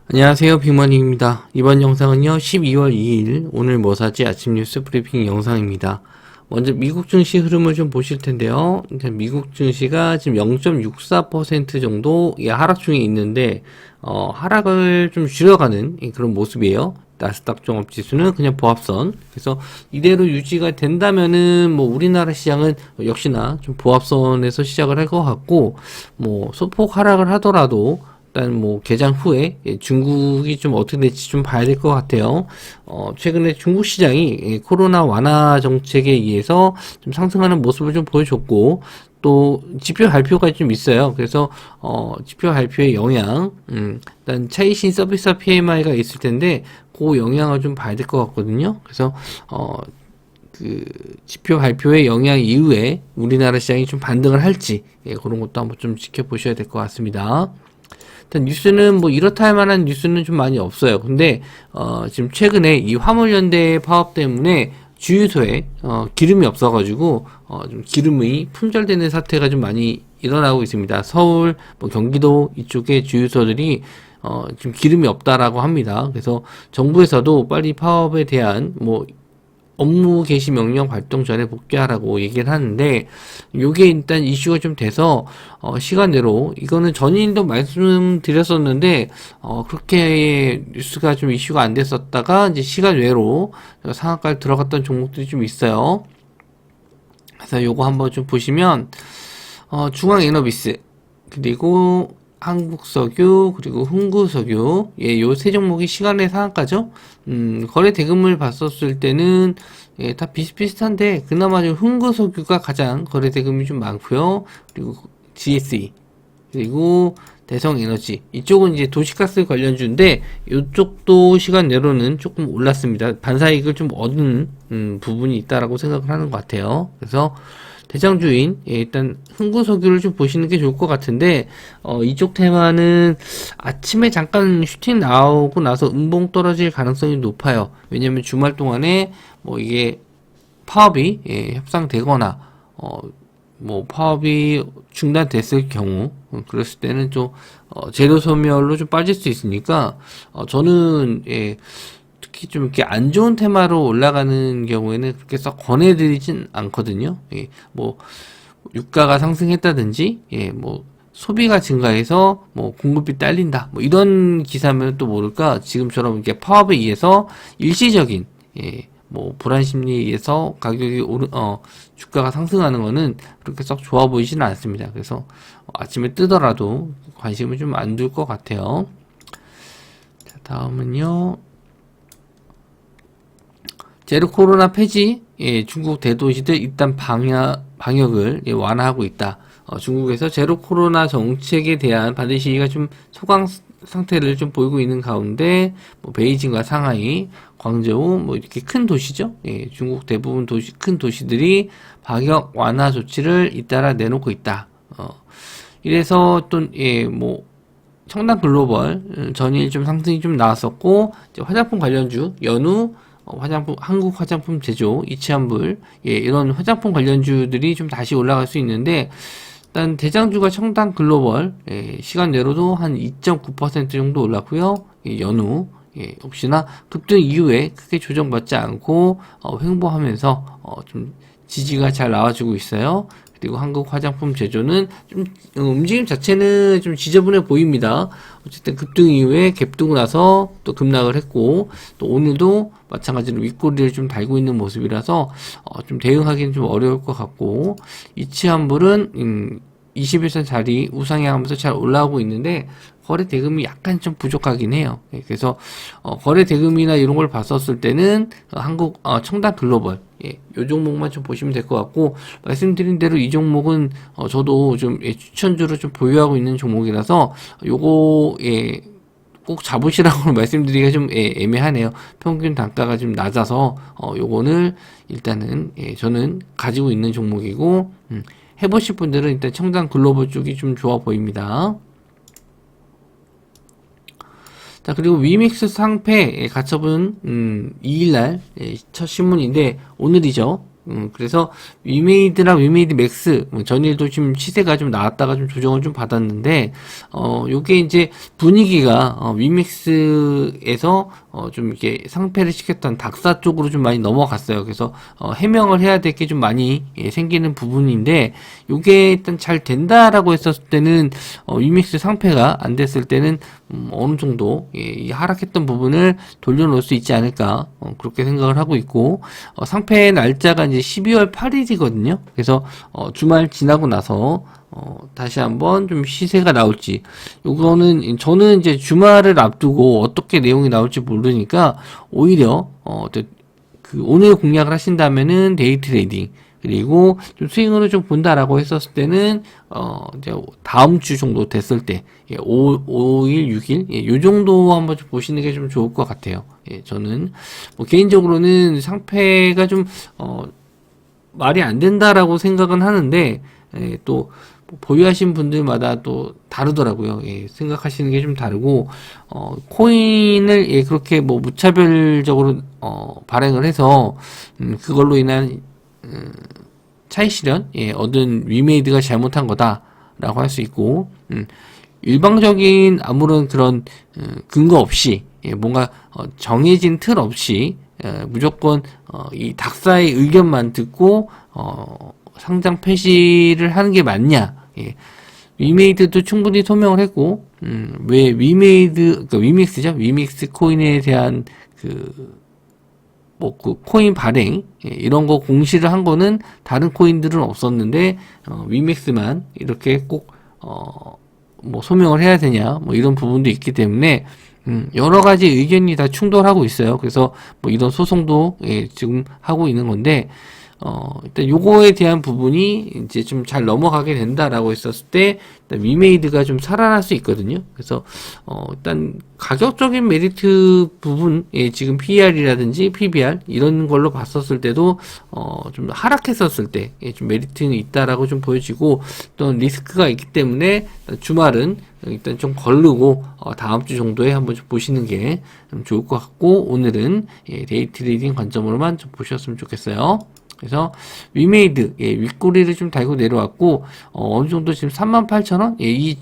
안녕하세요, 빅머니입니다. 이번 영상은요 12월 2일 오늘 뭐 사지 아침 뉴스 브리핑 영상입니다. 먼저 미국 증시 흐름을 좀 보실 텐데요. 미국 증시가 지금 0.64% 정도의 하락 중에 있는데 하락을 좀 줄여가는 그런 모습이에요. 나스닥 종합지수는 그냥 보합선. 그래서 이대로 유지가 된다면은 뭐 우리나라 시장은 역시나 좀 보합선에서 시작을 할 것 같고, 뭐 소폭 하락을 하더라도 일단 뭐 개장 후에 중국이 좀 어떻게 될지 좀 봐야 될 것 같아요. 최근에 중국 시장이 코로나 완화 정책에 의해서 좀 상승하는 모습을 좀 보여줬고, 또 지표 발표가 좀 있어요. 그래서 지표 발표의 영향, 일단 차이신 서비스 PMI가 있을 텐데 그 영향을 좀 봐야 될 것 같거든요. 그래서 그 지표 발표의 영향 이후에 우리나라 시장이 좀 반등을 할지, 그런 것도 한번 좀 지켜보셔야 될 것 같습니다. 일단 뉴스는 뭐 이렇다 할 만한 뉴스는 좀 많이 없어요. 근데 지금 최근에 이 화물연대 파업 때문에 주유소에 기름이 없어가지고 좀 기름이 품절되는 사태가 좀 많이 일어나고 있습니다. 서울, 뭐 경기도 이쪽에 주유소들이 지금 기름이 없다라고 합니다. 그래서 정부에서도 빨리 파업에 대한 뭐 업무 개시 명령 발동 전에 복귀하라고 얘기를 하는데, 요게 일단 이슈가 좀 돼서 시간 내로, 이거는 전인도 말씀드렸었는데 그렇게 뉴스가 좀 이슈가 안 됐었다가 이제 시간 외로 상한가를 들어갔던 종목들이 좀 있어요. 그래서 요거 한번 좀 보시면 중앙에너비스, 그리고 한국석유, 그리고 흥구석유, 요 세 종목이 시간의 상한가죠. 거래 대금을 봤었을 때는 다 비슷비슷한데 그나마 좀 흥구석유가 가장 거래 대금이 좀 많고요. 그리고 GSE, 그리고 대성에너지, 이쪽은 이제 도시가스 관련주인데 이쪽도 시간 내로는 조금 올랐습니다. 반사이익을 좀 얻은 부분이 있다라고 생각을 하는 것 같아요. 그래서 대장주인, 일단 흥구석유를 좀 보시는 게 좋을 것 같은데 이쪽 테마는 아침에 잠깐 슈팅 나오고 나서 음봉 떨어질 가능성이 높아요. 왜냐면 주말 동안에 뭐 이게 파업이 협상되거나 뭐 파업이 중단됐을 경우, 그랬을 때는 좀 재료 소멸로 좀 빠질 수 있으니까 저는 특히 좀 이렇게 안 좋은 테마로 올라가는 경우에는 그렇게 썩 권해드리진 않거든요. 뭐 유가가 상승했다든지, 뭐 소비가 증가해서 뭐 공급이 딸린다, 뭐 이런 기사면 또 모를까, 지금처럼 이렇게 파업에 의해서 일시적인 뭐 불안 심리에 의해서 가격이 주가가 상승하는 거는 그렇게 썩 좋아 보이지는 않습니다. 그래서 아침에 뜨더라도 관심을 좀 안 둘 것 같아요. 자, 다음은요. 제로 코로나 폐지, 중국 대도시들 일단 방역을 완화하고 있다. 중국에서 제로 코로나 정책에 대한 반대 시위가 좀 소강 상태를 좀 보이고 있는 가운데, 뭐 베이징과 상하이, 광저우, 뭐 이렇게 큰 도시죠. 중국 대부분 큰 도시들이 방역 완화 조치를 잇따라 내놓고 있다. 이래서 또 뭐 청담 글로벌 전일 좀 상승이 좀 나왔었고, 이제 화장품 관련주 연우, 한국 화장품 제조, 이치환불, 이런 화장품 관련주들이 좀 다시 올라갈 수 있는데, 일단 대장주가 청담 글로벌, 시간 내로도 한 2.9% 정도 올랐고요. 연우, 혹시나 급등 이후에 크게 조정받지 않고 횡보하면서 좀 지지가 잘 나와주고 있어요. 그리고 한국 화장품 제조는 좀 움직임 자체는 좀 지저분해 보입니다. 어쨌든 급등 이후에 갭두고 나서 또 급락을 했고, 또 오늘도 마찬가지로 윗꼬리를 좀 달고 있는 모습이라서 좀 대응하기는 좀 어려울 것 같고, 이치환불은 21선 자리 우상향하면서 잘 올라오고 있는데 거래 대금이 약간 좀 부족하긴 해요. 그래서 거래 대금이나 이런 걸 봤었을 때는 한국 청담 글로벌, 요 종목만 좀 보시면 될 것 같고, 말씀드린 대로 이 종목은 저도 좀 추천주로 좀 보유하고 있는 종목이라서 요거 꼭 잡으시라고 말씀드리기가 좀 애매하네요. 평균 단가가 좀 낮아서 요거는 일단은 저는 가지고 있는 종목이고, 해보실 분들은 일단 청담 글로벌 쪽이 좀 좋아 보입니다. 자, 그리고 위믹스 상패 가처분 2일날 첫 신문인데 오늘이죠. 그래서 위메이드랑 위메이드 맥스 전일도 지금 시세가 좀 나왔다가 좀 조정을 좀 받았는데 요게 이제 분위기가 위맥스에서 좀 이렇게 상패를 시켰던 닥사 쪽으로 좀 많이 넘어갔어요. 그래서 해명을 해야 될 게 좀 많이 생기는 부분인데 요게 일단 잘 된다라고 했었을 때는 위맥스 상패가 안 됐을 때는 어느 정도 이 하락했던 부분을 돌려놓을 수 있지 않을까 그렇게 생각을 하고 있고 상패 날짜가 이제 12월 8일이거든요. 그래서 주말 지나고 나서 다시 한번 좀 시세가 나올지 요거는 저는 이제 주말을 앞두고 어떻게 내용이 나올지 모르니까 오히려 그 오늘 공략을 하신다면은 데이 트레이딩 그리고 좀 스윙으로 좀 본다라고 했었을 때는 이제 다음 주 정도 됐을 때 5일, 6일 요 정도 한번 좀 보시는 게 좀 좋을 것 같아요. 저는 뭐 개인적으로는 상패가 좀 말이 안 된다라고 생각은 하는데 또 보유하신 분들마다 또 다르더라고요. 생각하시는 게 좀 다르고 코인을 그렇게 뭐 무차별적으로 발행을 해서 그걸로 인한 차익 실현 얻은 위메이드가 잘못한 거다라고 할 수 있고 일방적인 아무런 그런 근거 없이 뭔가 정해진 틀 없이 무조건 이 닥사의 의견만 듣고 상장 폐지를 하는 게 맞냐? 위메이드도 충분히 소명을 했고 왜 그러니까 위믹스죠? 위믹스 코인에 대한 그 코인 발행 이런 거 공시를 한 거는 다른 코인들은 없었는데 위믹스만 이렇게 꼭 뭐 소명을 해야 되냐 뭐 이런 부분도 있기 때문에 여러 가지 의견이 다 충돌하고 있어요. 그래서 뭐 이런 소송도 지금 하고 있는 건데 일단 요거에 대한 부분이 이제 좀 잘 넘어가게 된다라고 했었을 때 일단 위메이드가 좀 살아날 수 있거든요. 그래서 일단 가격적인 메리트 부분 지금 PER이라든지 PBR 이런 걸로 봤었을 때도 좀 하락했었을 때 좀 메리트는 있다라고 좀 보여지고 또 리스크가 있기 때문에 주말은 일단 좀 걸르고 다음 주 정도에 한번 좀 보시는 게 좀 좋을 것 같고 오늘은 데이 트레이딩 관점으로만 좀 보셨으면 좋겠어요. 그래서 위메이드 윗꼬리를 좀 달고 내려왔고 어느 정도 지금 38,000원 이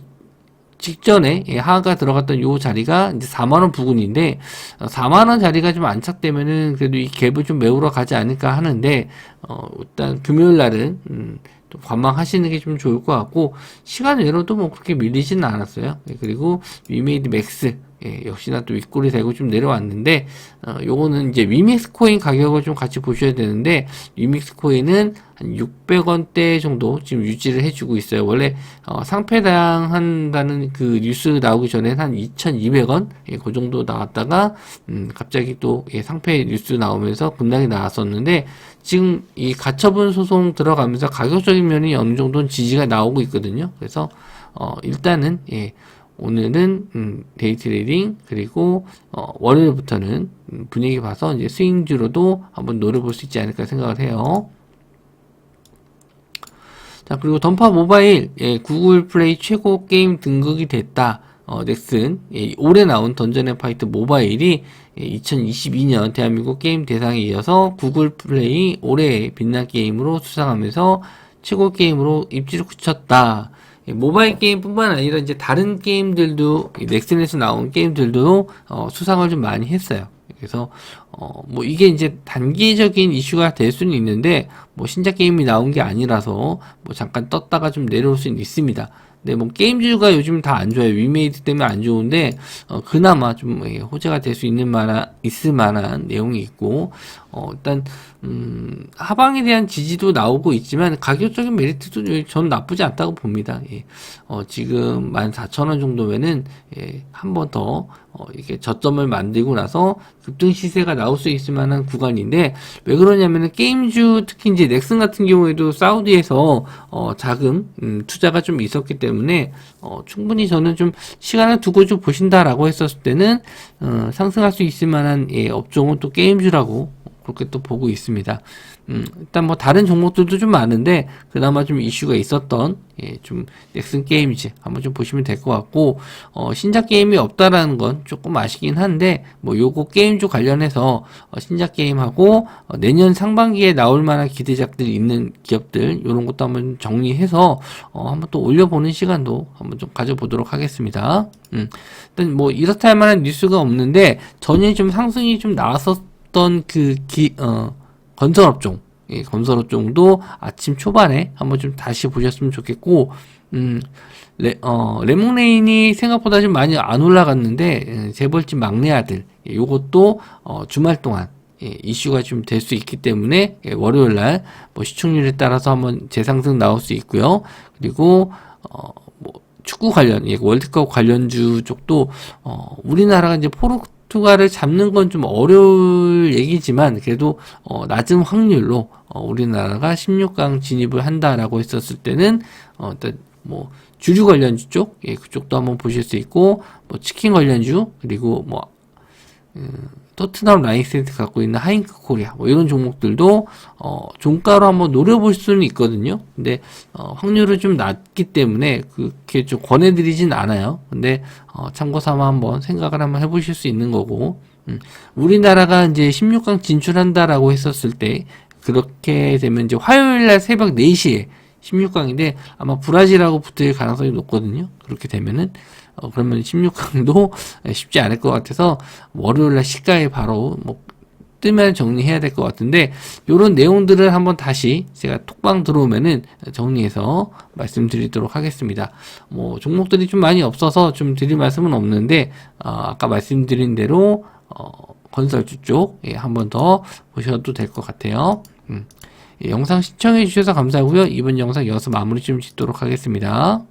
직전에 하가 들어갔던 요 자리가 이제 4만원 부근인데 4만원 자리가 좀 안착되면은 그래도 이 갭을 좀 메우러 가지 않을까 하는데 일단 금요일 날은 좀 관망하시는 게 좀 좋을 것 같고 시간 외로도 뭐 그렇게 밀리지는 않았어요. 그리고 위메이드 맥스 역시나 또 윗꼬리 달고 좀 내려왔는데 요거는 이제 위믹스 코인 가격을 좀 같이 보셔야 되는데 위믹스 코인은 한 600원대 정도 지금 유지를 해주고 있어요. 원래 상패당 한다는 그 뉴스 나오기 전에 한 2,200원 그 정도 나왔다가 갑자기 또 상패 뉴스 나오면서 급락이 나왔었는데 지금 이 가처분 소송 들어가면서 가격적인 면이 어느 정도는 지지가 나오고 있거든요. 그래서 일단은 오늘은 데이 트레이딩 그리고 월요일부터는 분위기 봐서 이제 스윙주로도 한번 노려볼 수 있지 않을까 생각을 해요. 자, 그리고 던파 모바일 구글 플레이 최고 게임 등극이 됐다. 넥슨 올해 나온 던전 앤 파이트 모바일이 2022년 대한민국 게임 대상에 이어서 구글 플레이 올해의 빛난 게임으로 수상하면서 최고 게임으로 입지를 굳혔다. 모바일 게임뿐만 아니라 이제 다른 게임들도 넥슨에서 나온 게임들도 수상을 좀 많이 했어요. 그래서 뭐 이게 이제 단기적인 이슈가 될 수는 있는데 뭐 신작 게임이 나온 게 아니라서 뭐 잠깐 떴다가 좀 내려올 수는 있습니다. 네, 뭐 게임주가 요즘 다 안 좋아요. 위메이드 때문에 안 좋은데 그나마 좀 호재가 될 수 있을 만한 내용이 있고 일단 하방에 대한 지지도 나오고 있지만 가격적인 메리트도 전 나쁘지 않다고 봅니다. 지금 14,000원 정도면은 한 번 더 이렇게 저점을 만들고 나서 급등 시세가 나올 수 있을 만한 구간인데 왜 그러냐면은 게임주 특히 이제 넥슨 같은 경우에도 사우디에서 자금 투자가 좀 있었기 때문에 충분히 저는 좀 시간을 두고 좀 보신다라고 했었을 때는 상승할 수 있을 만한 업종은 또 게임주라고 그렇게 또 보고 있습니다. 일단 뭐 다른 종목들도 좀 많은데 그나마 좀 이슈가 있었던 좀 넥슨 게임즈 한번 좀 보시면 될 것 같고, 신작 게임이 없다라는 건 조금 아쉽긴 한데 뭐 요거 게임주 관련해서 신작 게임하고 내년 상반기에 나올 만한 기대작들이 있는 기업들 요런 것도 한번 정리해서 한번 또 올려보는 시간도 한번 좀 가져보도록 하겠습니다. 일단 뭐 이렇다 할 만한 뉴스가 없는데 전에 좀 상승이 좀 나왔었던 건설업종, 건설업종도 아침 초반에 한번 좀 다시 보셨으면 좋겠고, 레몬레인이 생각보다 좀 많이 안 올라갔는데, 재벌집 막내 아들, 요것도, 주말 동안, 이슈가 좀 될 수 있기 때문에, 월요일날, 뭐, 시청률에 따라서 한번 재상승 나올 수 있고요. 그리고, 뭐, 축구 관련, 월드컵 관련주 쪽도, 우리나라가 이제 포르투갈을 잡는 건 좀 어려울 얘기지만 그래도 낮은 확률로 우리나라가 16강 진입을 한다라고 했었을 때는 일단 뭐 주류 관련주 쪽, 그쪽도 한번 보실 수 있고, 뭐 치킨 관련주, 그리고 뭐 토트넘 라이센스 갖고 있는 하잉크 코리아 뭐 이런 종목들도 종가로 한번 노려볼 수는 있거든요. 근데 확률은 좀 낮기 때문에 그렇게 좀 권해드리진 않아요. 근데 참고 삼아 한번 생각을 한번 해보실 수 있는 거고, 우리나라가 이제 16강 진출한다라고 했었을 때 그렇게 되면 이제 화요일날 새벽 4시에 16강인데 아마 브라질하고 붙을 가능성이 높거든요. 그렇게 되면은 그러면 16강도 쉽지 않을 것 같아서 월요일날 시가에 바로 뭐 뜨면 정리해야 될 것 같은데, 요런 내용들을 한번 다시 제가 톡방 들어오면은 정리해서 말씀드리도록 하겠습니다. 뭐 종목들이 좀 많이 없어서 좀 드릴 말씀은 없는데 아까 말씀드린 대로 건설주 쪽 한번 더 보셔도 될 것 같아요. 영상 시청해 주셔서 감사하고요. 이번 영상 여기서 마무리 좀 짓도록 하겠습니다.